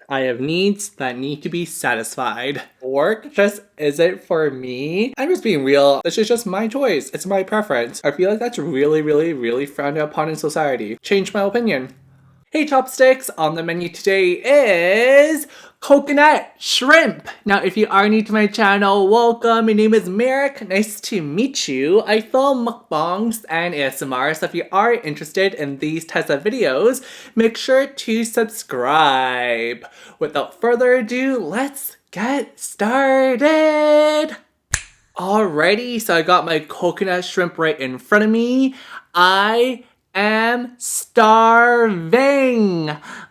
I have needs that need to be satisfied. Work just isn't for me. I'm just being real. This is just my choice. It's my preference. I feel like that's really, really, really frowned upon in society. Change my opinion. Hey Chopsticks, on the menu today is coconut shrimp. Now if you are new to my channel, welcome. My name is Merrick. Nice to meet you. I film mukbangs and ASMR, so if you are interested in these types of videos, make sure to subscribe. Without further ado, let's get started. Alrighty, so I got my coconut shrimp right in front of me. I am starving.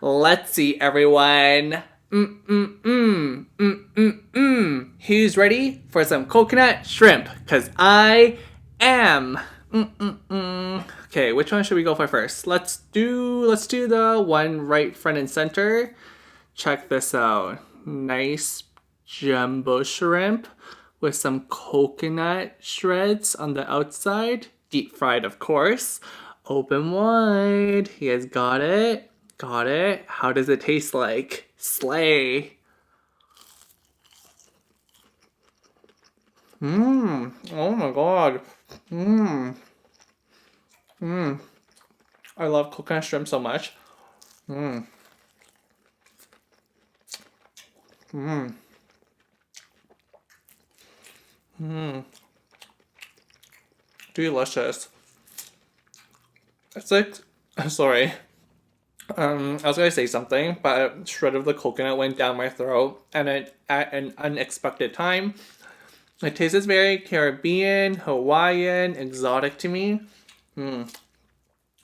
Let's see, everyone. Who's ready for some coconut shrimp? Cause I am. Okay, which one should we go for first? Let's do the one right front and center. Check this out. Nice jumbo shrimp with some coconut shreds on the outside. Deep fried, of course. Open wide. You guys got it? Got it? How does it taste like? Slay. Oh my god. Mmm. Mmm. I love coconut shrimp so much. Mmm. Mmm. Mmm. Delicious. It's like, sorry. I was gonna say something, but a shred of the coconut went down my throat, and at an unexpected time. It tastes very Caribbean, Hawaiian, exotic to me. I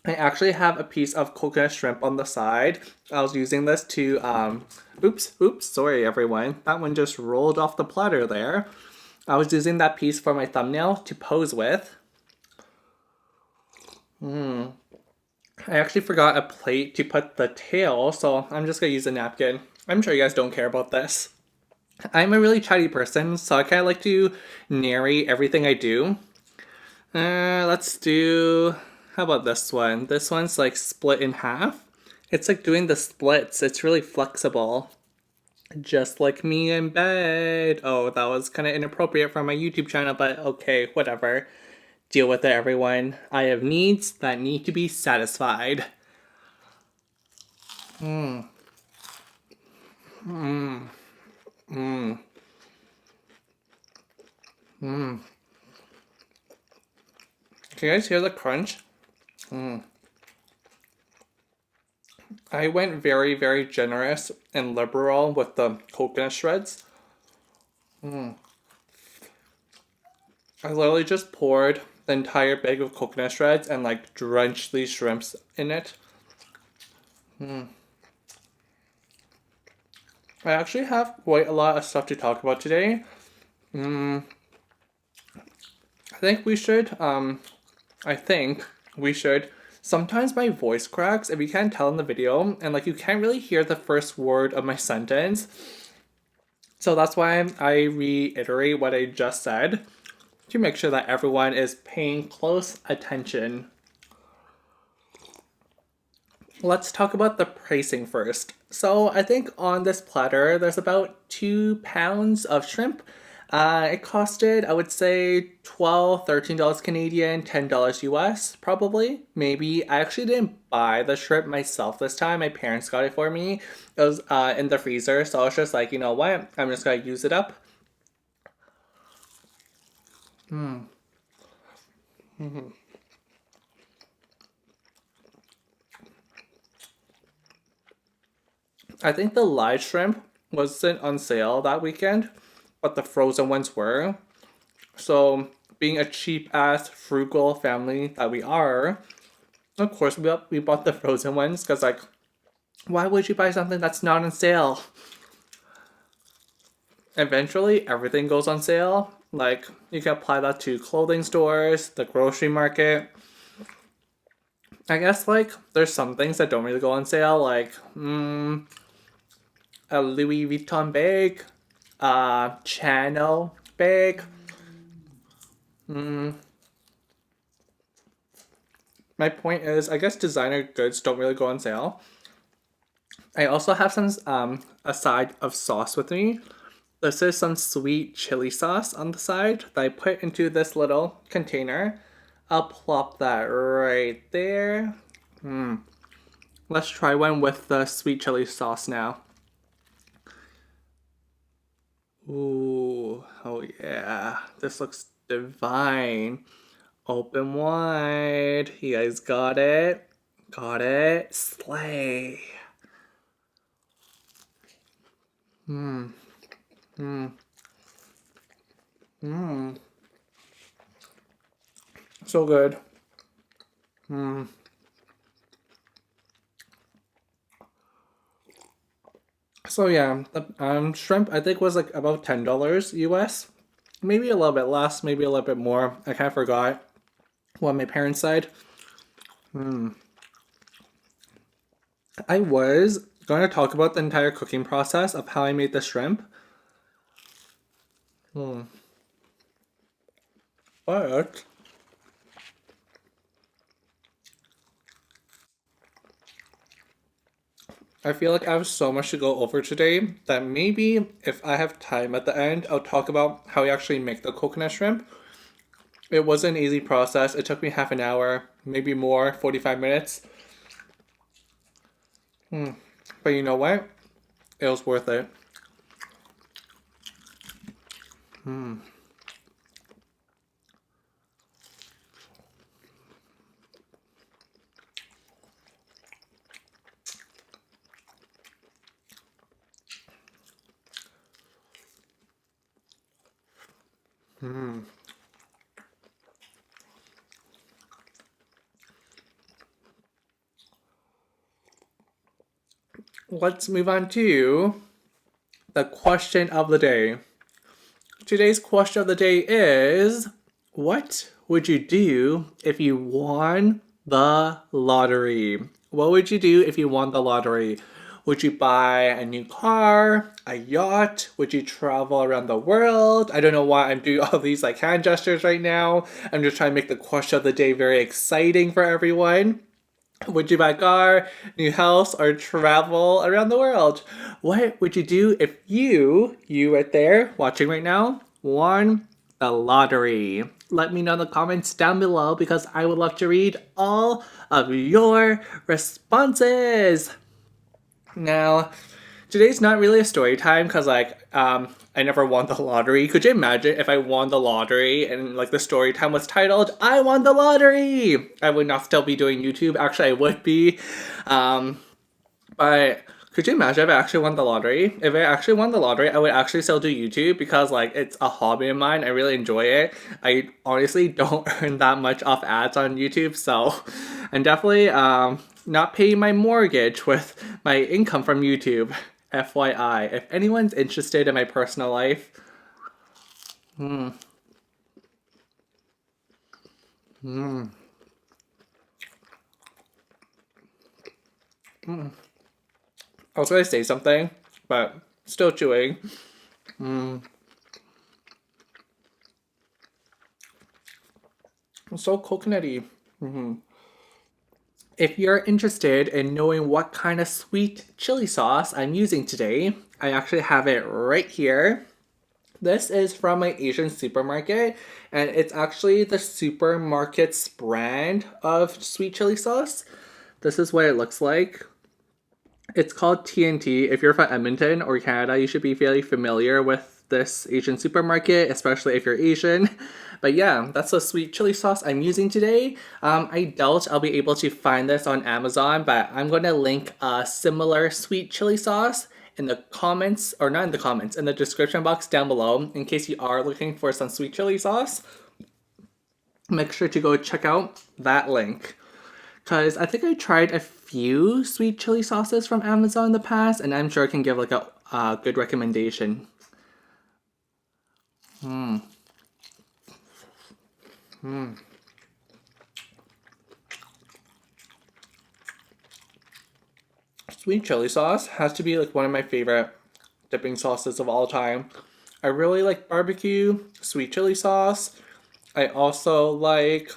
actually have a piece of coconut shrimp on the side. I was using this to, oops, sorry everyone. That one just rolled off the platter there. I was using that piece for my thumbnail to pose with. I actually forgot a plate to put the tail, so I'm just gonna use a napkin. I'm sure you guys don't care about this. I'm a really chatty person, so I kind of like to narrate everything I do. Let's do. How about this one? This one's like split in half. It's like doing the splits, it's really flexible. Just like me in bed. Oh, that was kind of inappropriate for my YouTube channel, but okay, whatever. Deal with it, everyone. I have needs that need to be satisfied. Can you guys hear the crunch? I went very, very generous and liberal with the coconut shreds. I literally just poured the entire bag of coconut shreds and like drenched these shrimps in it. I actually have quite a lot of stuff to talk about today. I think we should, I think we should. Sometimes my voice cracks if you can't tell in the video, and like you can't really hear the first word of my sentence. So that's why I reiterate what I just said to make sure that everyone is paying close attention. Let's talk about the pricing first. So I think on this platter, there's about 2 pounds of shrimp. It costed, I would say, $13 Canadian, $10 US, probably. Maybe. I actually didn't buy the shrimp myself this time. My parents got it for me. It was in the freezer, so I was just like, you know what? I'm just gonna use it up. I think the live shrimp wasn't on sale that weekend, but the frozen ones were. So, being a cheap ass, frugal family that we are, of course we bought the frozen ones because, like, why would you buy something that's not on sale? Eventually, everything goes on sale. Like, you can apply that to clothing stores, the grocery market. I guess, like, there's some things that don't really go on sale, like, a Louis Vuitton bag, a Chanel bag. My point is, I guess designer goods don't really go on sale. I also have some a side of sauce with me. This is some sweet chili sauce on the side that I put into this little container. I'll plop that right there. Let's try one with the sweet chili sauce now. Ooh, oh yeah, this looks divine. Open wide. You guys got it? Got it? Slay. Mmm. Mmm. Mmm. So good. Mmm. So yeah, the shrimp I think was like about $10 US. Maybe a little bit less, maybe a little bit more. I kind of forgot what my parents said. I was going to talk about the entire cooking process of how I made the shrimp. But I feel like I have so much to go over today that maybe if I have time at the end, I'll talk about how I actually make the coconut shrimp. It was an easy process. It took me half an hour, maybe more, 45 minutes. But you know what? It was worth it. Let's move on to the question of the day. Today's question of the day is, what would you do if you won the lottery? What would you do if you won the lottery? Would you buy a new car, a yacht? Would you travel around the world? I don't know why I'm doing all these like hand gestures right now. I'm just trying to make the question of the day very exciting for everyone. Would you buy a car, new house, or travel around the world? What would you do if you right there watching right now, won the lottery? Let me know in the comments down below because I would love to read all of your responses. Now, today's not really a story time because I never won the lottery. Could you imagine if I won the lottery and like the story time was titled "I won the lottery"? I would not still be doing YouTube. Actually, I would be. But could you imagine if I actually won the lottery? If I actually won the lottery, I would actually still do YouTube because like it's a hobby of mine. I really enjoy it. I honestly don't earn that much off ads on YouTube, so I'm definitely not paying my mortgage with my income from YouTube. FYI, if anyone's interested in my personal life, I was gonna say something, but still chewing. So coconutty. If you're interested in knowing what kind of sweet chili sauce I'm using today, I actually have it right here. This is from my Asian supermarket, and it's actually the supermarket's brand of sweet chili sauce. This is what it looks like. It's called TNT. If you're from Edmonton or Canada, you should be fairly familiar with this Asian supermarket, especially if you're Asian. But yeah, that's the sweet chili sauce I'm using today. I doubt I'll be able to find this on Amazon, but I'm going to link a similar sweet chili sauce in the comments, or not in the comments, in the description box down below in case you are looking for some sweet chili sauce. Make sure to go check out that link. Because I think I tried a few sweet chili sauces from Amazon in the past, and I'm sure I can give like a good recommendation. Sweet chili sauce has to be like one of my favorite dipping sauces of all time. I really like barbecue, sweet chili sauce. I also like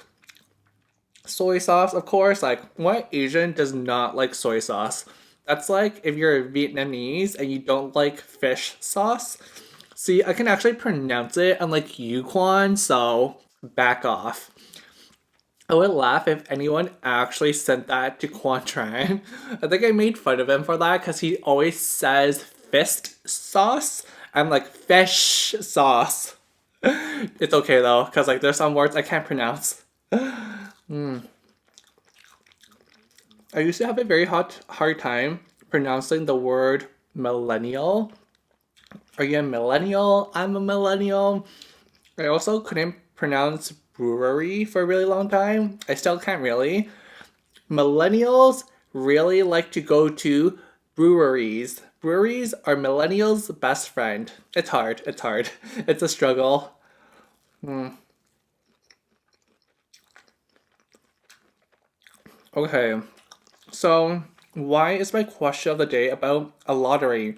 soy sauce, of course. Like, what Asian does not like soy sauce? That's like if you're Vietnamese and you don't like fish sauce. See, I can actually pronounce it unlike Yukon, so back off. I would laugh if anyone actually sent that to Quan Tran. I think I made fun of him for that because he always says fist sauce. I'm like fish sauce. It's okay though, because like there's some words I can't pronounce. I used to have a very hard time pronouncing the word millennial. Are you a millennial? I'm a millennial. I also couldn't pronounce brewery for a really long time. I still can't really. Millennials really like to go to breweries. Breweries are millennials' best friend. It's hard. It's hard. It's a struggle. Okay, so why is my question of the day about a lottery?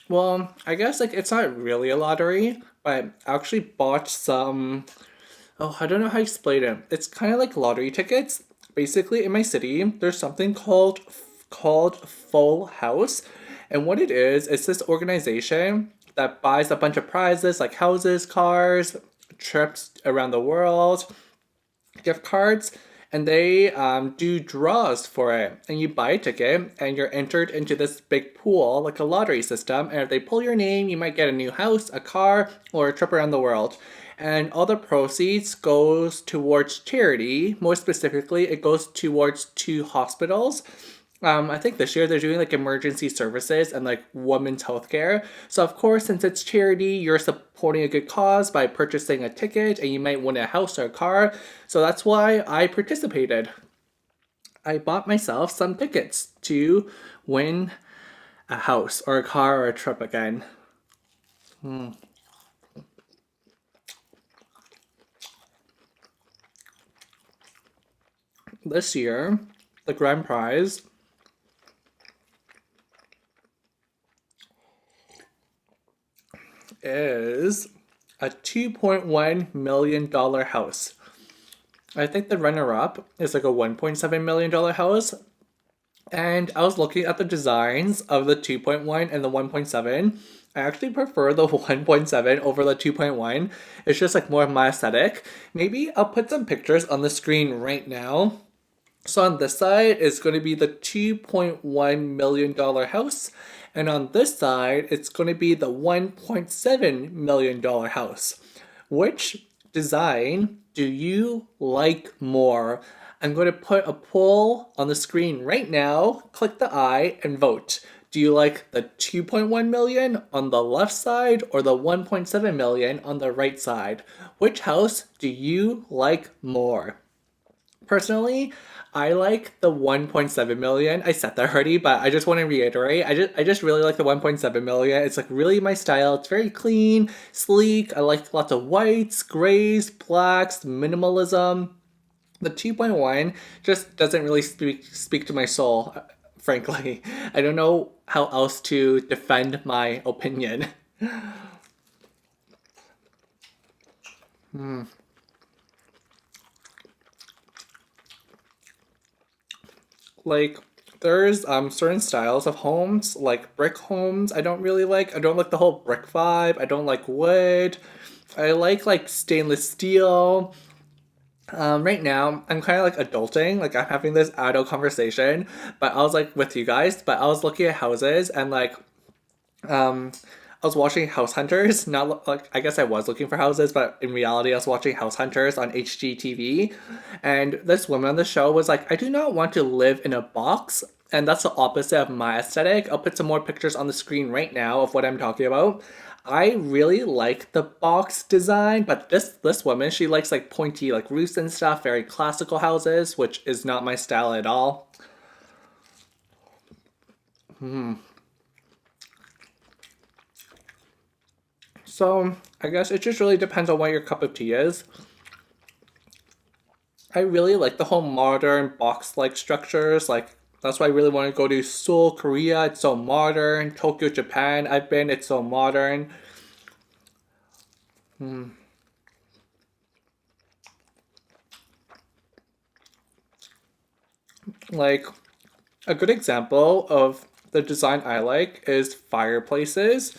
Well, I guess like it's not really a lottery, but I actually bought some. Oh, I don't know how to explain it. It's kind of like lottery tickets. Basically, in my city, there's something called Full House, and what it is, it's this organization that buys a bunch of prizes like houses, cars, trips around the world, gift cards, and they do draws for it. And you buy a ticket, and you're entered into this big pool, like a lottery system. And if they pull your name, you might get a new house, a car, or a trip around the world. And all the proceeds goes towards charity. More specifically, it goes towards two hospitals. I think this year they're doing like emergency services and like women's healthcare. So of course, since it's charity, you're supporting a good cause by purchasing a ticket, and you might win a house or a car. So that's why I participated. I bought myself some tickets to win a house or a car or a trip again. This year, the grand prize is a $2.1 million house. I think the runner up is like a $1.7 million house. And I was looking at the designs of the 2.1 and the 1.7. I actually prefer the 1.7 over the 2.1. It's just like more of my aesthetic. Maybe I'll put some pictures on the screen right now. So on this side is going to be the $2.1 million house. And on this side, it's going to be the $1.7 million house. Which design do you like more? I'm going to put a poll on the screen right now. Click the I and vote. Do you like the 2.1 million on the left side or the 1.7 million on the right side? Which house do you like more? Personally, I like the 1.7 million. I said that already, but I just want to reiterate. I just really like the 1.7 million. It's like really my style. It's very clean, sleek. I like lots of whites, grays, blacks, minimalism. The 2.1 just doesn't really speak to my soul, frankly. I don't know how else to defend my opinion. Like there's certain styles of homes, like brick homes I don't really like. I don't like the whole brick vibe. I don't like wood. I like stainless steel. Right now I'm kind of like adulting, like I'm having this adult conversation, but I was like with you guys, but I was looking at houses and like um I was watching House Hunters. Not like I guess I was looking for houses, but in reality, I was watching House Hunters on HGTV. And this woman on the show was like, "I do not want to live in a box." And that's the opposite of my aesthetic. I'll put some more pictures on the screen right now of what I'm talking about. I really like the box design, but this woman, she likes like pointy like roofs and stuff, very classical houses, which is not my style at all. So I guess it just really depends on what your cup of tea is. I really like the whole modern box-like structures. Like that's why I really want to go to Seoul, Korea. It's so modern. Tokyo, Japan. I've been. It's so modern. Like A good example of the design I like is fireplaces.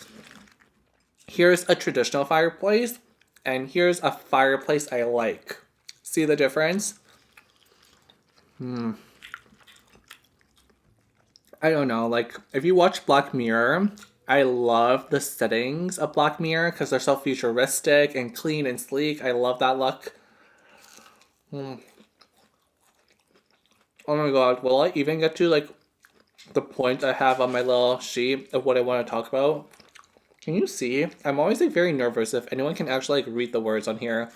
Here's a traditional fireplace, and here's a fireplace I like. See the difference? I don't know, like if you watch Black Mirror, I love the settings of Black Mirror because they're so futuristic and clean and sleek. I love that look. Oh my god, will I even get to like the point I have on my little sheet of what I want to talk about? Can you see? I'm always like very nervous if anyone can actually like read the words on here.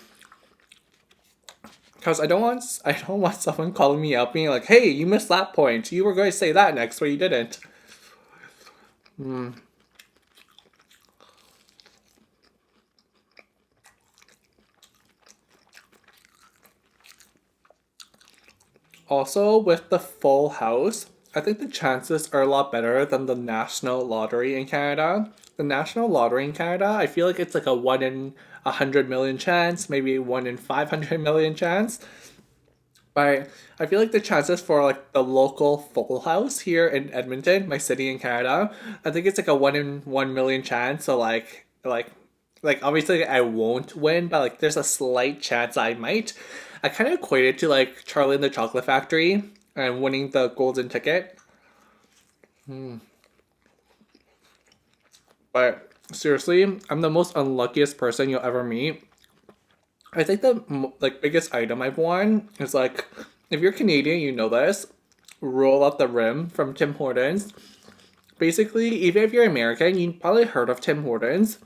Because I don't want someone calling me out being like, hey, you missed that point. You were going to say that next, but you didn't. Also, with the full house, I think the chances are a lot better than the national lottery in Canada. The national lottery in Canada, I feel like it's like a 1 in 100 million chance, maybe 1 in 500 million chance. But I feel like the chances for like the local full house here in Edmonton, my city in Canada, I think it's like a 1 in 1 million chance. So like obviously I won't win, but like there's a slight chance I might. I kind of equate it to like Charlie and the Chocolate Factory and winning the golden ticket. But seriously, I'm the most unluckiest person you'll ever meet. I think the like biggest item I've won is like if you're Canadian, you know this. Roll up the rim from Tim Hortons. Basically, even if you're American, you probably heard of Tim Hortons.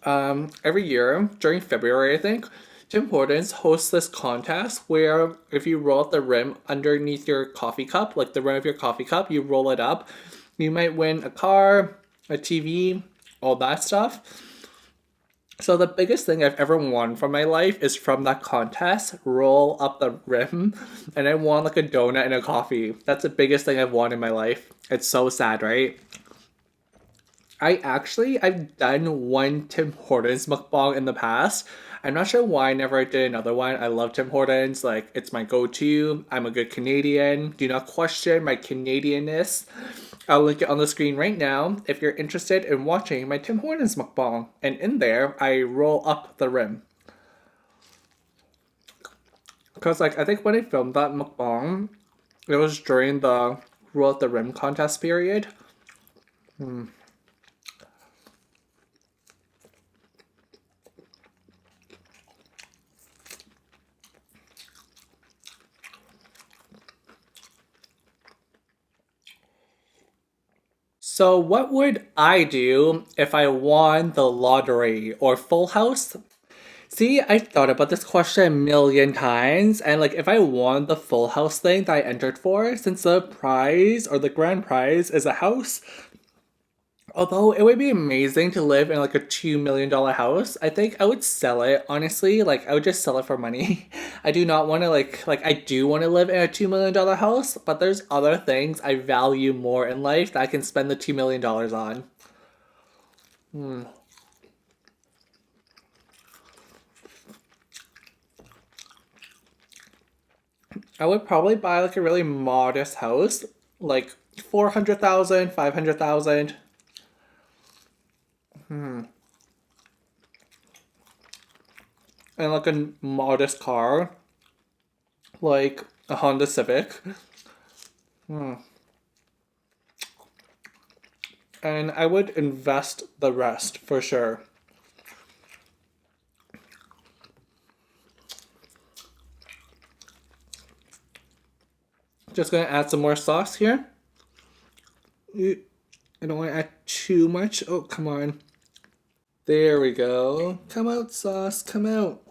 Every year during February, I think, Tim Hortons hosts this contest where if you roll up the rim underneath your coffee cup, like the rim of your coffee cup, you roll it up, you might win a car, a TV, all that stuff. So the biggest thing I've ever won from my life is from that contest, roll up the rim, and I won like a donut and a coffee. That's the biggest thing I've won in my life. It's so sad, right? I've done one Tim Hortons mukbang in the past. I'm not sure why I never did another one. I love Tim Hortons, like it's my go-to. I'm a good Canadian. Do not question my Canadianness. I'll link it on the screen right now if you're interested in watching my Tim Hortons mukbang. And in there, I roll up the rim. Because like I think when I filmed that mukbang, it was during the roll up the rim contest period. So, what would I do if I won the lottery or full house? See, I thought about this question a million times, and like if I won the full house thing that I entered for, since the prize or the grand prize is a house, although it would be amazing to live in like a $2 million house, I think I would sell it, honestly. Like I would just sell it for money. I do not want to like I do want to live in a $2 million house, but there's other things I value more in life that I can spend the $2 million on. I would probably buy like a really modest house, like 400,000, 500,000, and like a modest car, like a Honda Civic. And I would invest the rest for sure. Just gonna add some more sauce here. I don't want to add too much. Oh, come on. There we go. Come out, sauce. Come out.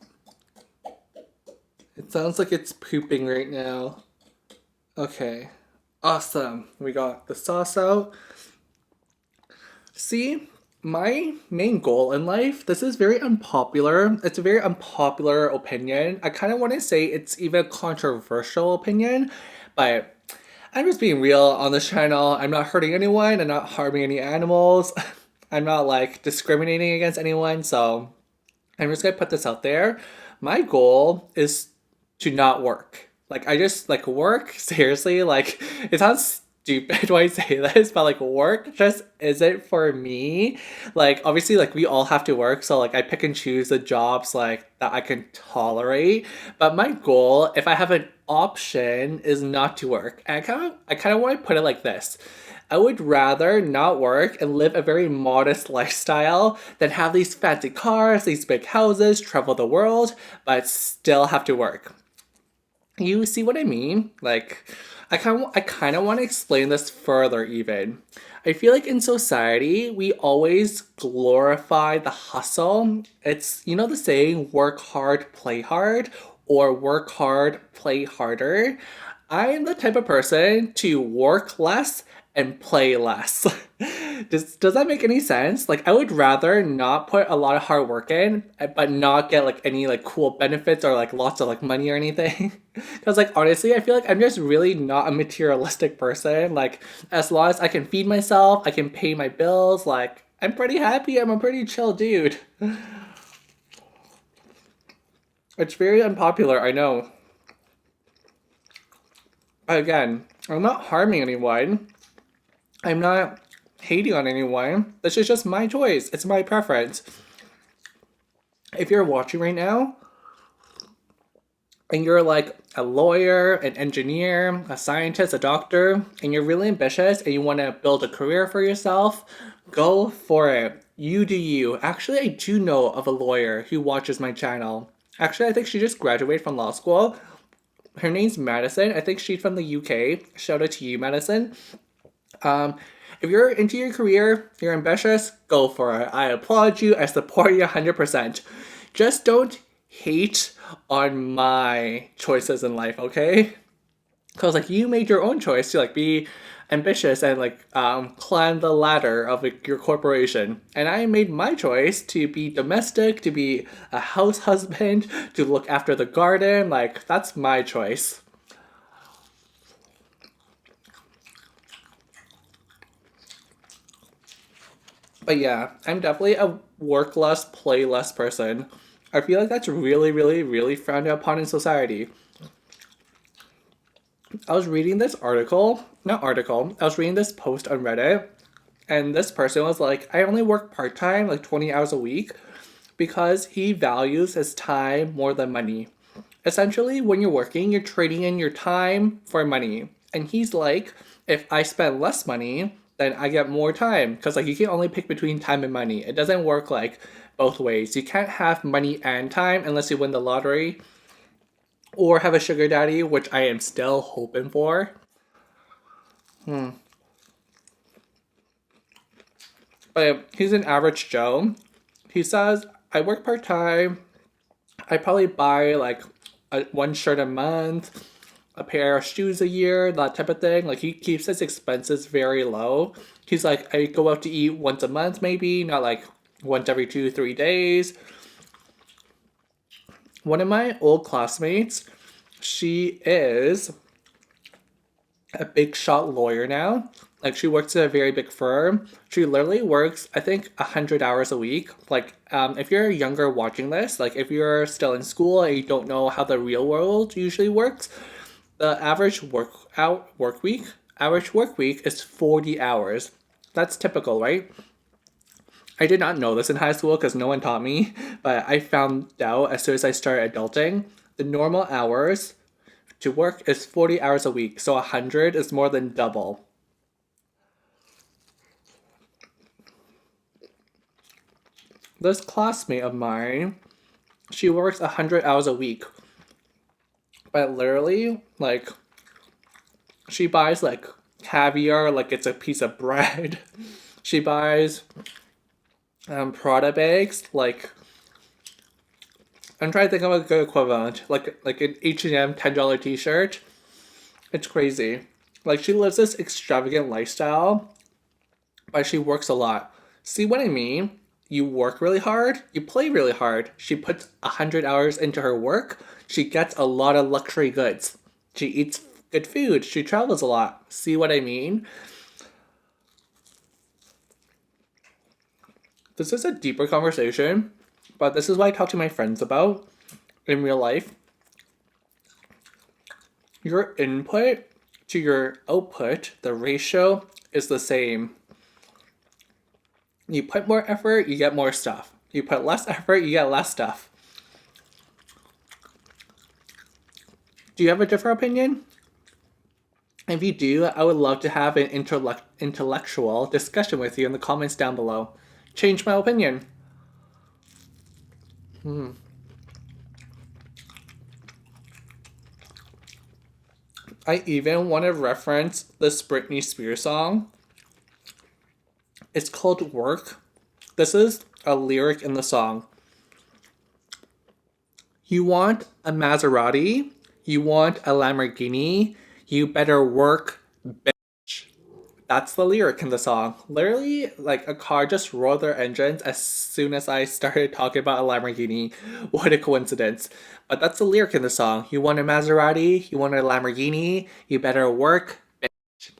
It sounds like it's pooping right now. Okay. Awesome. We got the sauce out. See, my main goal in life, this is very unpopular. It's a very unpopular opinion. I kind of want to say it's even a controversial opinion, but I'm just being real on this channel. I'm not hurting anyone. I'm not harming any animals. I'm not like discriminating against anyone. So I'm just gonna put this out there. My goal is to not work. Like I just like work seriously. Like it sounds stupid when I say this, but like work just isn't for me. Like obviously like we all have to work, so like I pick and choose the jobs like that I can tolerate. But my goal, if I have an option, is not to work. And I kind of want to put it like this. I would rather not work and live a very modest lifestyle than have these fancy cars, these big houses, travel the world, but still have to work. You see what I mean? Like, I kind of want to explain this further even. I feel like in society, we always glorify the hustle. It's, you know, the saying, work hard, play hard, or work hard, play harder. I am the type of person to work less and play less. Does that make any sense? Like I would rather not put a lot of hard work in, but not get like any like cool benefits or like lots of like money or anything. Cause like honestly, I feel like I'm just really not a materialistic person. Like as long as I can feed myself, I can pay my bills, like I'm pretty happy. I'm a pretty chill dude. It's very unpopular, I know. Again, I'm not harming anyone. I'm not hating on anyone. This is just my choice. It's my preference. If you're watching right now and you're like a lawyer, an engineer, a scientist, a doctor, and you're really ambitious and you want to build a career for yourself, go for it. You do you. Actually, I do know of a lawyer who watches my channel. Actually, I think she just graduated from law school. Her name's Madison. I think she's from the UK. Shout out to you, Madison. Um, if you're into your career, you're ambitious, go for it. I applaud you. I support you 100%. Just don't hate on my choices in life, okay? Because like you made your own choice to like be ambitious and like climb the ladder of like, your corporation, and I made my choice to be domestic, to be a house husband, to look after the garden. Like that's my choice. But yeah, I'm definitely a work less, play less person. I feel like that's really, really, really frowned upon in society. I was reading this article, not article, I was reading this post on Reddit, and this person was like, I only work part time, like 20 hours a week, because he values his time more than money. Essentially, when you're working, you're trading in your time for money. And he's like, if I spend less money, then I get more time. Because like you can only pick between time and money. It doesn't work like both ways. You can't have money and time unless you win the lottery or have a sugar daddy, which I am still hoping for. But he's an average Joe. He says, I work part time. I probably buy like one shirt a month, a pair of shoes a year, that type of thing. Like he keeps his expenses very low. He's like, I go out to eat once a month, maybe, not like once every 2, 3 days. One of my old classmates, she is a big shot lawyer now. Like she works at a very big firm. She literally works, I think, 100 hours a week. Like, if you're younger watching this, like if you're still in school and you don't know how the real world usually works, the average work week is 40 hours. That's typical, right? I did not know this in high school because no one taught me, but I found out as soon as I started adulting. The normal hours to work is 40 hours a week, so 100 is more than double. This classmate of mine, she works 100 hours a week, but literally, like, she buys like caviar like it's a piece of bread. She buys Prada bags like I'm trying to think of a good equivalent, like an H&M $10 t-shirt. It's crazy. Like she lives this extravagant lifestyle, but she works a lot. See what I mean? You work really hard, you play really hard. She puts 100 hours into her work. She gets a lot of luxury goods. She eats good food. She travels a lot. See what I mean? This is a deeper conversation, but this is what I talk to my friends about in real life. Your input to your output, the ratio is the same. You put more effort, you get more stuff. You put less effort, you get less stuff. Do you have a different opinion? If you do, I would love to have an intellectual discussion with you in the comments down below. Change my opinion. I even want to reference this Britney Spears song. It's called Work. This is a lyric in the song. You want a Maserati? You want a Lamborghini? You better work, bitch. That's the lyric in the song. Literally, like a car just rolled their engines as soon as I started talking about a Lamborghini. What a coincidence. But that's the lyric in the song. You want a Maserati? You want a Lamborghini? You better work, bitch.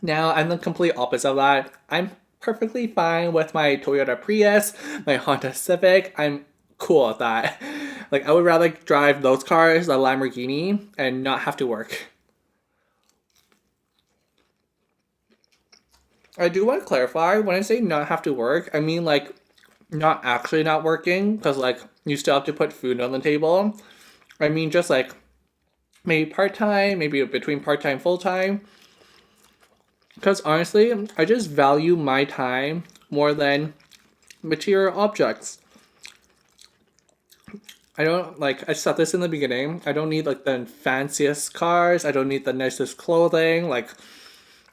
Now, I'm the complete opposite of that. I'm perfectly fine with my Toyota Prius, my Honda Civic. I'm cool with that. Like, I would rather drive those cars, a Lamborghini, and not have to work. I do want to clarify, when I say not have to work, I mean like not actually not working, because like you still have to put food on the table. I mean just like maybe part-time, maybe between part-time, full-time. Because honestly, I just value my time more than material objects. I don't like, I said this in the beginning, I don't need like the fanciest cars, I don't need the nicest clothing, like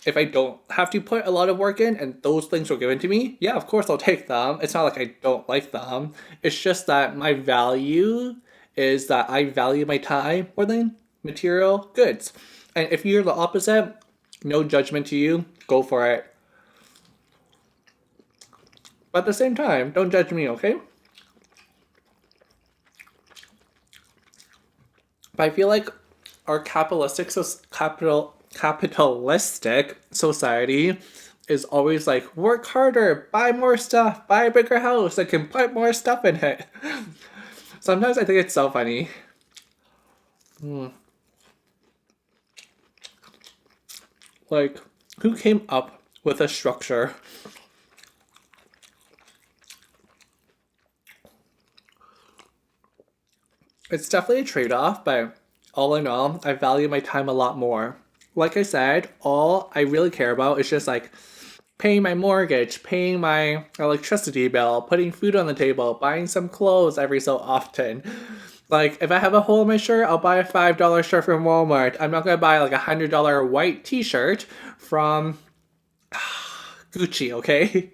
if I don't have to put a lot of work in and those things were given to me, yeah, of course I'll take them. It's not like I don't like them. It's just that my value is that I value my time more than material goods. And if you're the opposite, no judgment to you, go for it. But at the same time, don't judge me, okay? But I feel like our capitalistic society is always like work harder, buy more stuff, buy a bigger house, I can put more stuff in it. Sometimes I think it's so funny. Like, who came up with a structure? It's definitely a trade-off, but all in all, I value my time a lot more. Like I said, all I really care about is just like paying my mortgage, paying my electricity bill, putting food on the table, buying some clothes every so often. Like, if I have a hole in my shirt, I'll buy a $5 shirt from Walmart. I'm not gonna buy like a $100 white t shirt from Gucci, okay?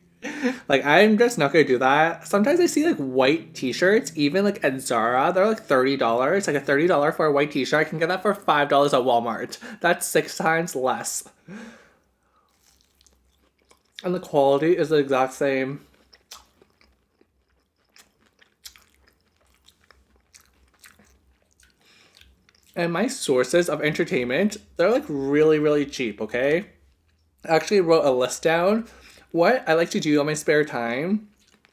Like, I'm just not gonna do that. Sometimes I see like white t-shirts, even like at Zara, they're like $30. Like a $30 for a white t-shirt, I can get that for $5 at Walmart. That's 6 times less. And the quality is the exact same. And my sources of entertainment, they're like really, really cheap, okay? I actually wrote a list down. What I like to do on my spare time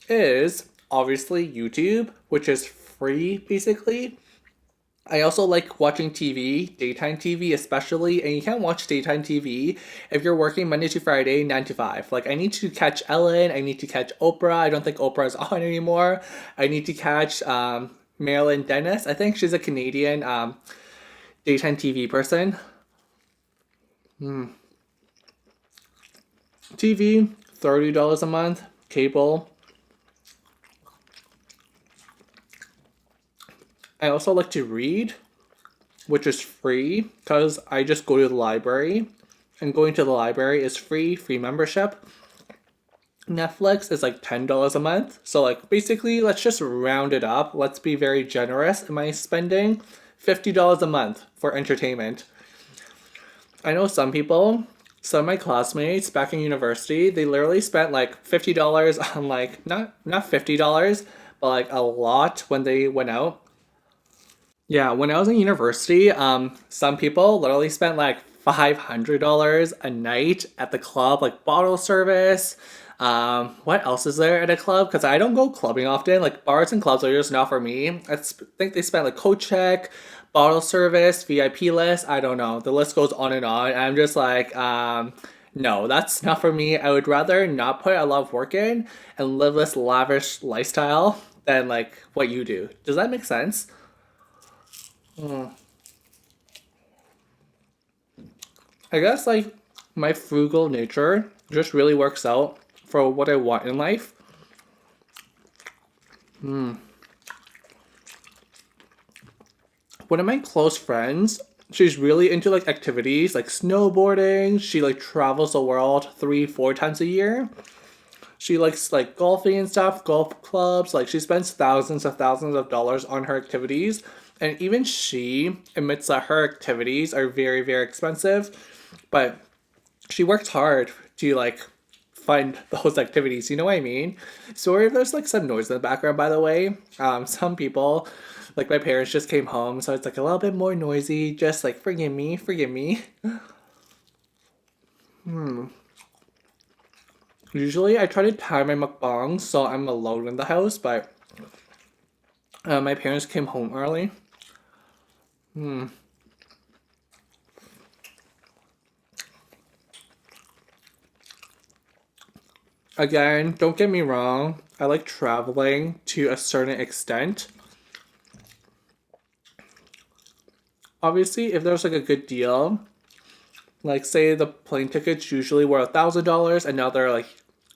is obviously YouTube, which is free basically. I also like watching TV, daytime TV especially, and you can't watch daytime TV if you're working Monday to Friday, 9 to 5. Like, I need to catch Ellen, I need to catch Oprah. I don't think Oprah is on anymore. I need to catch Marilyn Dennis. I think she's a Canadian daytime TV person. TV, $30 a month. Cable. I also like to read, which is free because I just go to the library. And going to the library is free membership. Netflix is like $10 a month. So like basically let's just round it up. Let's be very generous in my spending. $50 a month for entertainment. I know some people, some of my classmates back in university, they literally spent like $50 on like not $50, but like a lot when they went out. Yeah, when I was in university, some people literally spent like $500 a night at the club, like bottle service. What else is there at a club? Because I don't go clubbing often. Like bars and clubs are just not for me. Think they spent like coat check, bottle service, VIP list, I don't know. The list goes on and on. I'm just like, no, that's not for me. I would rather not put a lot of work in and live this lavish lifestyle than like what you do. Does that make sense? I guess like my frugal nature just really works out for what I want in life. One of my close friends, she's really into like activities like snowboarding. She like travels the world 3, 4 times a year. She likes like golfing and stuff, golf clubs. Like she spends thousands of dollars on her activities. And even she admits that her activities are very, very expensive. But she works hard to like fund those activities. You know what I mean? Sorry if there's like some noise in the background, by the way. Some people, like my parents just came home, so it's like a little bit more noisy. Just like forgive me, forgive me. Usually I try to time my mukbangs so I'm alone in the house, but my parents came home early. Again, don't get me wrong, I like traveling to a certain extent. Obviously, if there's like a good deal, like say the plane tickets usually were $1,000 and now they're like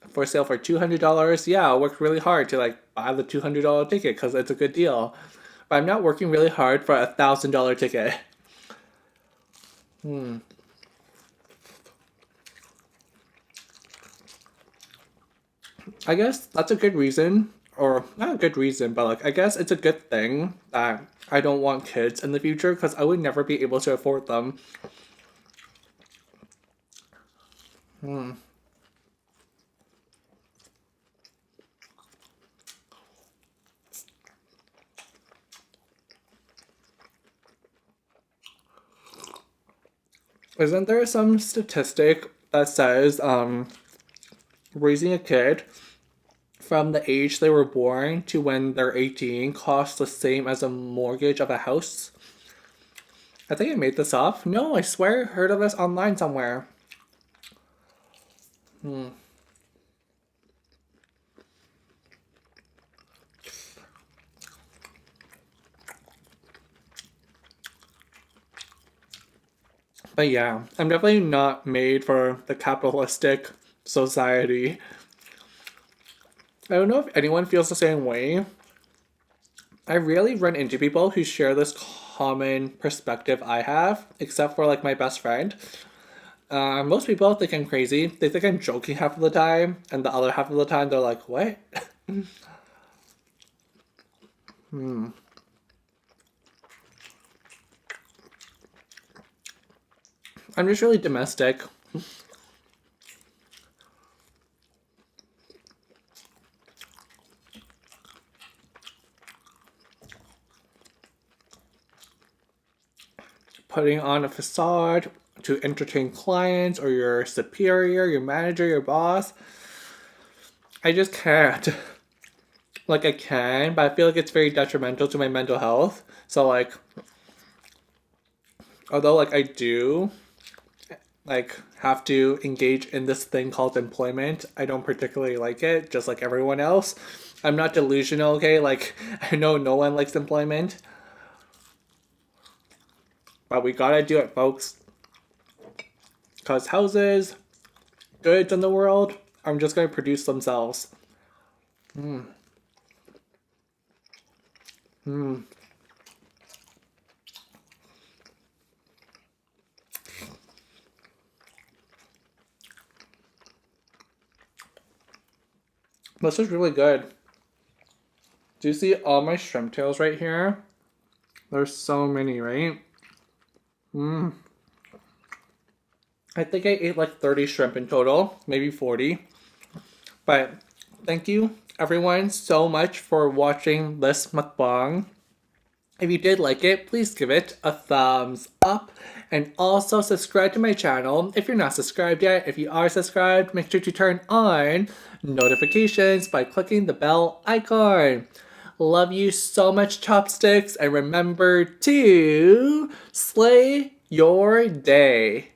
for sale for $200. Yeah, I worked really hard to like buy the $200 ticket because it's a good deal. But I'm not working really hard for $1,000 ticket. I guess that's a good reason, or not a good reason, but like I guess it's a good thing that I don't want kids in the future because I would never be able to afford them. Isn't there some statistic that says raising a kid from the age they were born to when they're 18 costs the same as a mortgage of a house? I think I made this up. No, I swear I heard of this online somewhere. But yeah, I'm definitely not made for the capitalistic society. I don't know if anyone feels the same way. I rarely run into people who share this common perspective I have, except for like my best friend. Most people think I'm crazy. They think I'm joking half of the time, and the other half of the time they're like, "What?" I'm just really domestic. Putting on a facade to entertain clients or your superior, your manager, your boss. I just can't. Like I can, but I feel like it's very detrimental to my mental health. So like, although like I do like have to engage in this thing called employment, I don't particularly like it, just like everyone else. I'm not delusional, okay? Like I know no one likes employment, but we gotta do it, folks. Cause houses, goods in the world are just gonna produce themselves. This is really good. Do you see all my shrimp tails right here? There's so many, right? I think I ate like 30 shrimp in total, maybe 40. But thank you everyone so much for watching this mukbang. If you did like it, please give it a thumbs up and also subscribe to my channel if you're not subscribed yet. If you are subscribed, make sure to turn on notifications by clicking the bell icon. Love you so much, chopsticks, and remember to slay your day.